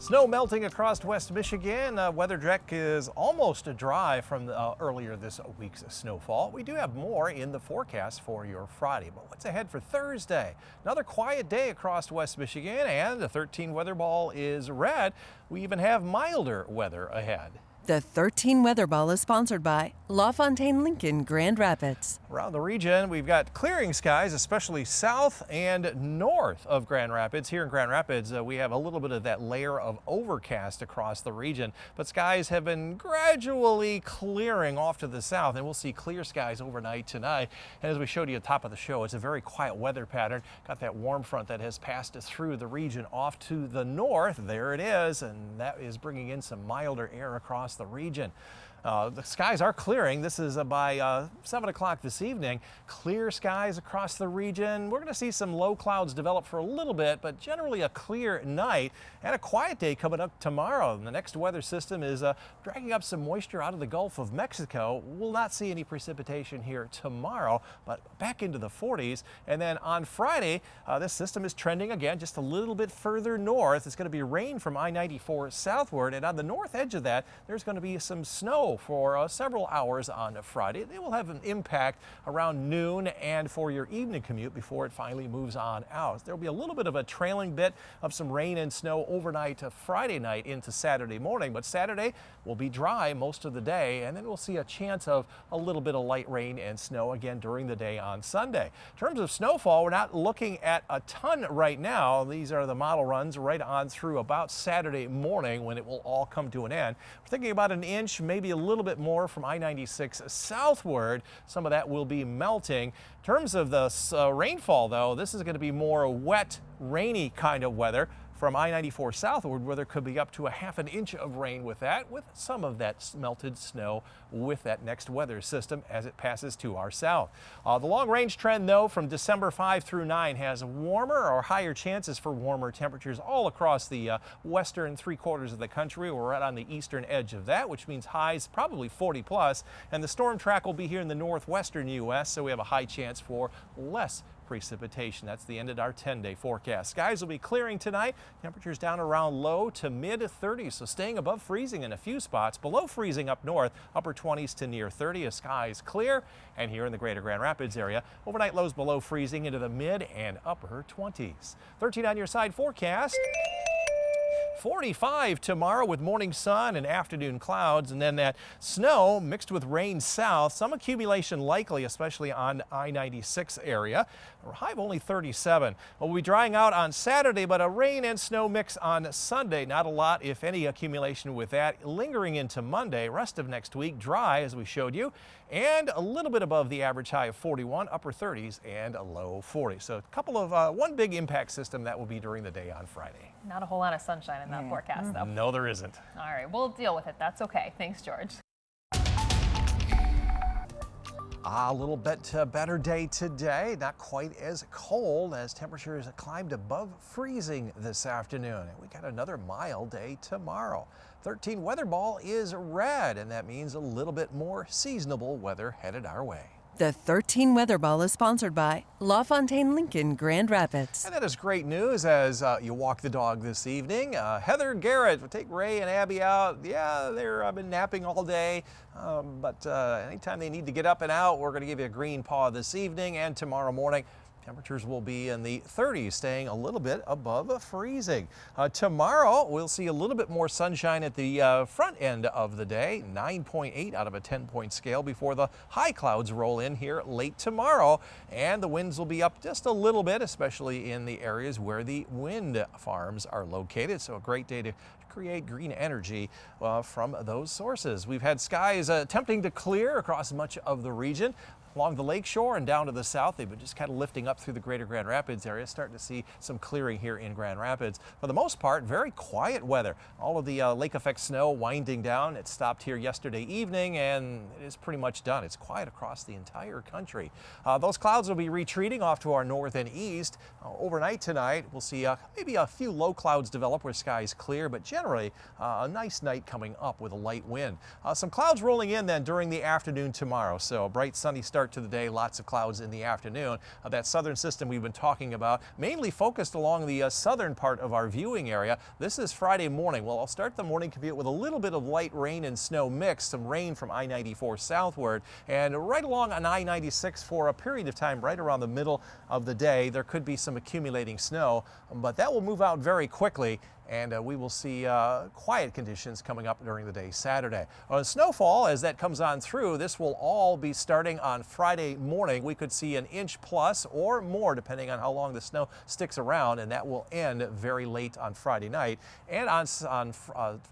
Snow melting across West Michigan. Weather deck is almost dry from earlier this week's snowfall. We do have more in the forecast for your Friday, but what's ahead for Thursday? Another quiet day across West Michigan, and the 13 weather ball is red. We even have milder weather ahead. The 13 Weather Ball is sponsored by LaFontaine Lincoln Grand Rapids. Around the region, we've got clearing skies, especially south and north of Grand Rapids. Here in Grand Rapids, we have a little bit of that layer of overcast across the region, but skies have been gradually clearing off to the south, and we'll see clear skies overnight tonight. And as we showed you at the top of the show, it's a very quiet weather pattern. Got that warm front that has passed through the region off to the north. There it is, and that is bringing in some milder air across the region. The skies are clearing. This is by 7 o'clock this evening. Clear skies across the region. We're going to see some low clouds develop for a little bit, but generally a clear night and a quiet day coming up tomorrow. And the next weather system is dragging up some moisture out of the Gulf of Mexico. We'll not see any precipitation here tomorrow, but back into the 40s. And then on Friday, this system is trending again just a little bit further north. It's going to be rain from I-94 southward, and on the north edge of that, there's going to be some snow for several hours on Friday. They will have an impact around noon and for your evening commute before it finally moves on out. There will be a little bit of a trailing bit of some rain and snow overnight to Friday night into Saturday morning, but Saturday will be dry most of the day, and then we'll see a chance of a little bit of light rain and snow again during the day on Sunday. In terms of snowfall, we're not looking at a ton right now. These are the model runs right on through about Saturday morning when it will all come to an end. We're thinking about an inch, maybe a little bit more from I-96 southward. Some of that will be melting. In terms of the rainfall, though, this is going to be more wet, rainy kind of weather. From I-94 southward, where there could be up to a half an inch of rain with some of that melted snow with that next weather system as it passes to our south. The long-range trend, though, from December 5 through 9 has warmer or higher chances for warmer temperatures all across the western three-quarters of the country. We're right on the eastern edge of that, which means highs probably 40 plus, and the storm track will be here in the northwestern U.S., so we have a high chance for less precipitation. That's the end of our 10-day forecast. Skies will be clearing tonight. Temperatures down around low to mid 30s, so staying above freezing in a few spots. Below freezing up north, upper 20s to near 30 as skies clear. And here in the greater Grand Rapids area, overnight lows below freezing into the mid and upper 20s. 13 on your side forecast. 45 tomorrow with morning sun and afternoon clouds, and then that snow mixed with rain south. Some accumulation likely, especially on I-96 area. A high of only 37. We'll be drying out on Saturday, but a rain and snow mix on Sunday. Not a lot, if any, accumulation with that. Lingering into Monday. Rest of next week dry, as we showed you, and a little bit above the average high of 41, upper 30s, and a low 40. So a couple of one big impact system that will be during the day on Friday. Not a whole lot of sunshine in that forecast, though. No, there isn't. All right, we'll deal with it. That's okay. Thanks, George. A little bit better day today. Not quite as cold as temperatures climbed above freezing this afternoon. And we got another mild day tomorrow. 13 weather ball is red, and that means a little bit more seasonable weather headed our way. The 13 Weather Ball is sponsored by LaFontaine Lincoln Grand Rapids. And that is great news as you walk the dog this evening. Heather Garrett will take Ray and Abby out. Yeah, they've been napping all day, but anytime they need to get up and out, we're going to give you a green paw this evening and tomorrow morning. Temperatures will be in the 30s, staying a little bit above freezing. Tomorrow, we'll see a little bit more sunshine at the front end of the day, 9.8 out of a 10-point scale before the high clouds roll in here late tomorrow. And the winds will be up just a little bit, especially in the areas where the wind farms are located. So a great day to create green energy from those sources. We've had skies attempting to clear across much of the region. Along the lakeshore and down to the south, they've been just kind of lifting up through the greater Grand Rapids area, starting to see some clearing here in Grand Rapids. For the most part, very quiet weather. All of the lake effect snow winding down. It stopped here yesterday evening, and it is pretty much done. It's quiet across the entire country. Those clouds will be retreating off to our north and east. Overnight tonight, we'll see maybe a few low clouds develop where skies clear, but generally a nice night coming up with a light wind. Some clouds rolling in then during the afternoon tomorrow, so a bright sunny start start to the day, lots of clouds in the afternoon. That southern system we've been talking about, mainly focused along the southern part of our viewing area. This is Friday morning. Well, I'll start the morning commute with a little bit of light rain and snow mix, some rain from I-94 southward, and right along on I-96 for a period of time right around the middle of the day. There could be some accumulating snow, but that will move out very quickly, and we will see quiet conditions coming up during the day Saturday. Snowfall, as that comes on through, this will all be starting on Friday morning. We could see an inch plus or more depending on how long the snow sticks around, and that will end very late on Friday night. And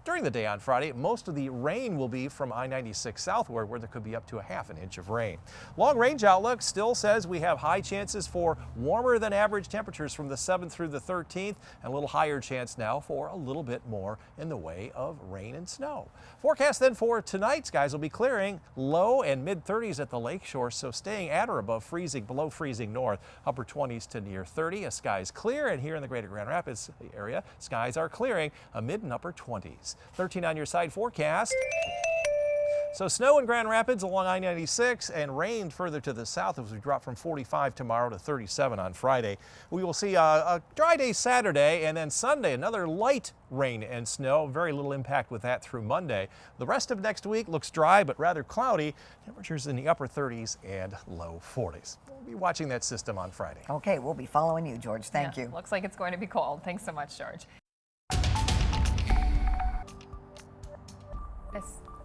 during the day on Friday, most of the rain will be from I-96 southward, where there could be up to a half an inch of rain. Long range outlook still says we have high chances for warmer than average temperatures from the 7th through the 13th, and a little higher chance now for a little bit more in the way of rain and snow. Forecast then for tonight, skies will be clearing, low and mid 30s at the lakeshore, so staying at or above freezing, below freezing north, upper 20s to near 30. Skies clear, and here in the greater Grand Rapids area, skies are clearing, a mid and upper 20s. 13 on your side forecast. So snow in Grand Rapids along I-96 and rain further to the south as we drop from 45 tomorrow to 37 on Friday. We will see a dry day Saturday, and then Sunday another light rain and snow. Very little impact with that through Monday. The rest of next week looks dry but rather cloudy. Temperatures in the upper 30s and low 40s. We'll be watching that system on Friday. Okay, we'll be following you, George. Thank you. Looks like it's going to be cold. Thanks so much, George.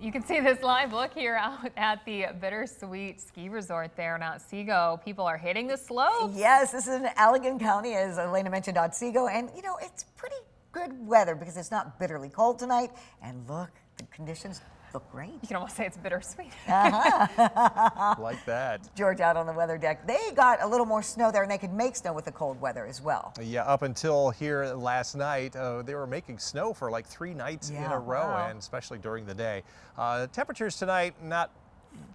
You can see this live look here out at the Bittersweet Ski Resort there in Otsego. People are hitting the slopes. Yes, this is in Allegan County, as Elena mentioned, Otsego. And, you know, it's pretty good weather because it's not bitterly cold tonight. And look, the conditions look great. You can almost say it's bittersweet. Like that. George out on the weather deck. They got a little more snow there, and they could make snow with the cold weather as well. Yeah, up until here last night, they were making snow for like 3 nights in a row, wow. and especially during the day. Temperatures tonight, not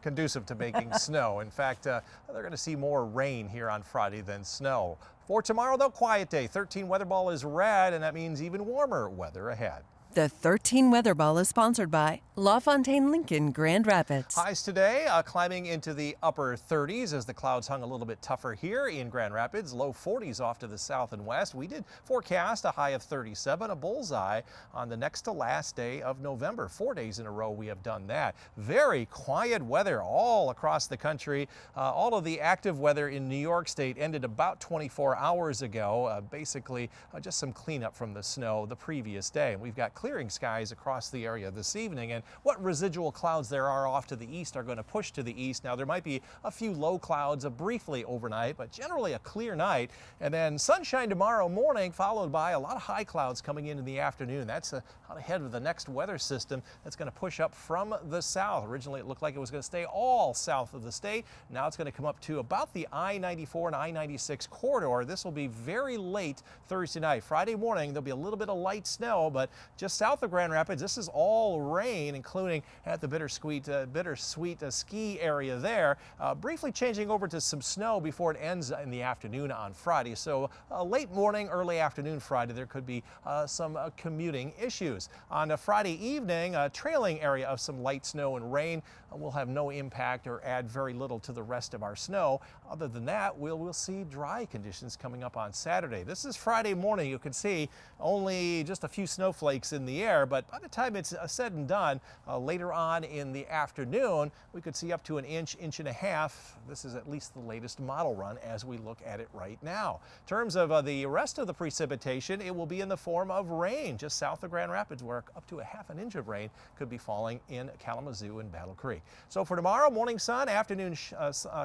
conducive to making snow. In fact, they're going to see more rain here on Friday than snow. For tomorrow, though, quiet day. 13 weather ball is red, and that means even warmer weather ahead. The 13 Weather Ball is sponsored by LaFontaine Lincoln Grand Rapids. Highs today climbing into the upper 30s as the clouds hung a little bit tougher here in Grand Rapids. Low 40s off to the south and west. We did forecast a high of 37, a bullseye on the next to last day of November. 4 days in a row we have done that. Very quiet weather all across the country. All of the active weather in New York State ended about 24 hours ago. Basically just some cleanup from the snow the previous day. And we've got clearing skies across the area this evening, and what residual clouds there are off to the east are going to push to the east. Now there might be a few low clouds briefly overnight, but generally a clear night, and then sunshine tomorrow morning followed by a lot of high clouds coming in the afternoon. That's out ahead of the next weather system that's going to push up from the south. Originally it looked like it was going to stay all south of the state. Now it's going to come up to about the I-94 and I-96 corridor. This will be very late Thursday night. Friday morning there'll be a little bit of light snow, but just south of Grand Rapids, this is all rain, including at the Bittersweet ski area there. Briefly changing over to some snow before it ends in the afternoon on Friday. So late morning, early afternoon Friday, there could be some commuting issues. On a Friday evening, a trailing area of some light snow and rain will have no impact or add very little to the rest of our snow. Other than that, we'll see dry conditions coming up on Saturday. This is Friday morning. You can see only just a few snowflakes in the air, but by the time it's said and done, later on in the afternoon, we could see up to an inch, inch and a half. This is at least the latest model run as we look at it right now. In terms of the rest of the precipitation, it will be in the form of rain just south of Grand Rapids, where up to a half an inch of rain could be falling in Kalamazoo and Battle Creek. So for tomorrow, morning sun, afternoon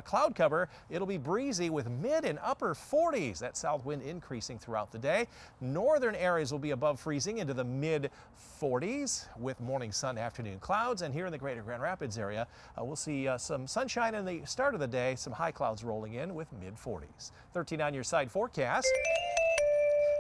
cloud cover. It'll be breezy with mid and upper 40s. That south wind increasing throughout the day. Northern areas will be above freezing into the mid 40s with morning sun, afternoon clouds. And here in the greater Grand Rapids area, we'll see some sunshine in the start of the day, some high clouds rolling in with mid 40s. 13 on your side forecast.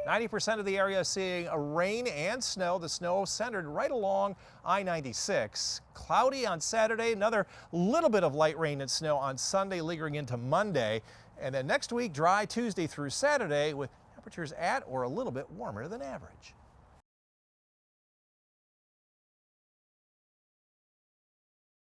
90% of the area seeing rain and snow. The snow centered right along I-96. Cloudy on Saturday, another little bit of light rain and snow on Sunday, lingering into Monday. And then next week, dry Tuesday through Saturday with temperatures at or a little bit warmer than average.